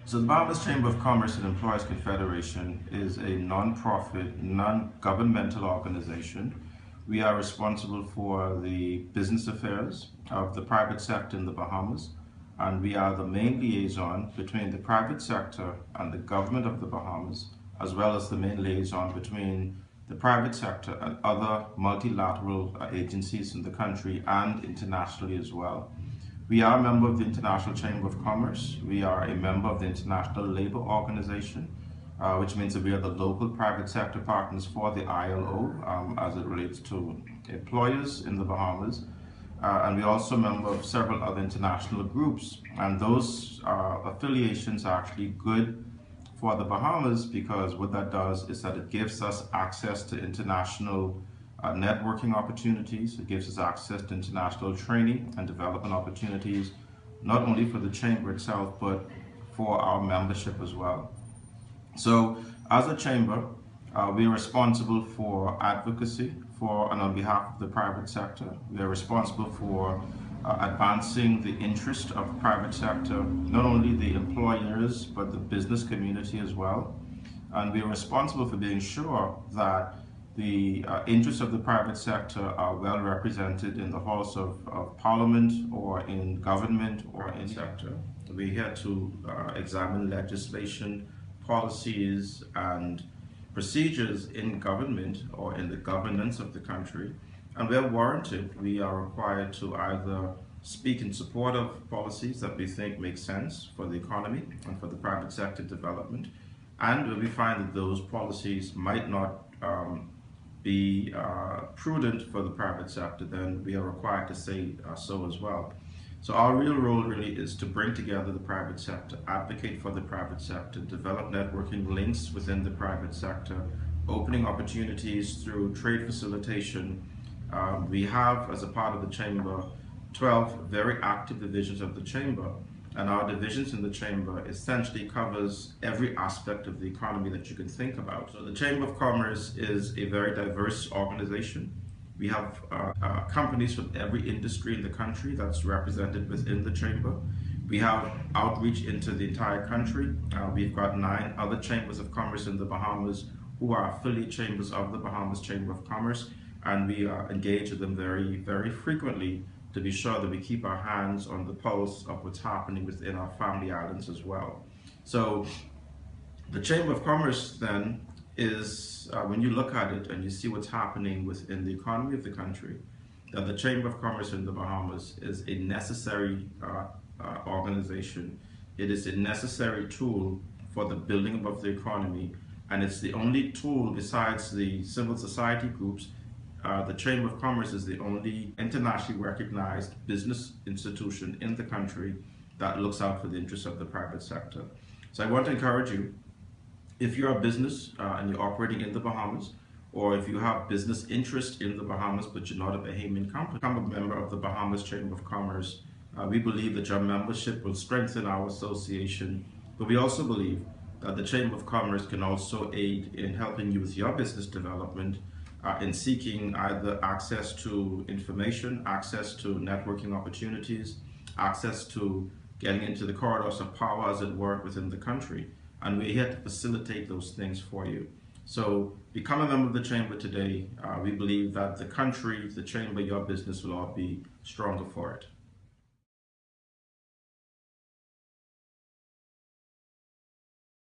So the Bahamas Chamber of Commerce and Employers Confederation is a non-profit, non-governmental organization. We are responsible for the business affairs of the private sector in the Bahamas, and we are the main liaison between the private sector and the government of the Bahamas, as well as the main liaison between the private sector and other multilateral agencies in the country and internationally as well. We are a member of the International Chamber of Commerce. We are a member of the International Labour Organization, which means that we are the local private sector partners for the ILO as it relates to employers in the Bahamas. And we're also a member of several other international groups. And those affiliations are actually good for the Bahamas because what that does is that it gives us access to international networking opportunities. It gives us access to international training and development opportunities, not only for the chamber itself, but for our membership as well. So as a chamber, we are responsible for advocacy for and on behalf of the private sector. We are responsible for advancing the interest of the private sector, not only the employers, but the business community as well. And we are responsible for being sure that the interests of the private sector are well represented in the halls of parliament or in government or in sector. We're here to examine legislation, policies, and procedures in government or in the governance of the country. And where warranted, we are required to either speak in support of policies that we think make sense for the economy and for the private sector development. And when we find that those policies might not be prudent for the private sector, then we are required to say so as well. So our real role really is to bring together the private sector, advocate for the private sector, develop networking links within the private sector, opening opportunities through trade facilitation. We have, as a part of the chamber, 12 very active divisions of the chamber, and our divisions in the chamber essentially covers every aspect of the economy that you can think about. So the Chamber of Commerce is a very diverse organization. We have companies from every industry in the country that's represented within the chamber. We have outreach into the entire country. We've got 9 other chambers of commerce in the Bahamas who are affiliate chambers of the Bahamas Chamber of Commerce, and we engage with them very, very frequently to be sure that we keep our hands on the pulse of what's happening within our family islands as well. So the Chamber of Commerce then is, when you look at it and you see what's happening within the economy of the country, that the Chamber of Commerce in the Bahamas is a necessary organization. It is a necessary tool for the building of the economy, and it's the only tool besides the civil society groups. The Chamber of Commerce is the only internationally recognized business institution in the country that looks out for the interests of the private sector. So I want to encourage you, if you're a business and you're operating in the Bahamas, or if you have business interest in the Bahamas but you're not a Bahamian company, become a member of the Bahamas Chamber of Commerce. We believe that your membership will strengthen our association, but we also believe that the Chamber of Commerce can also aid in helping you with your business development, in seeking either access to information, access to networking opportunities, access to getting into the corridors of power, as it were, within the country. And we're here to facilitate those things for you. So become a member of the chamber today. We believe that the country, the chamber, your business will all be stronger for it.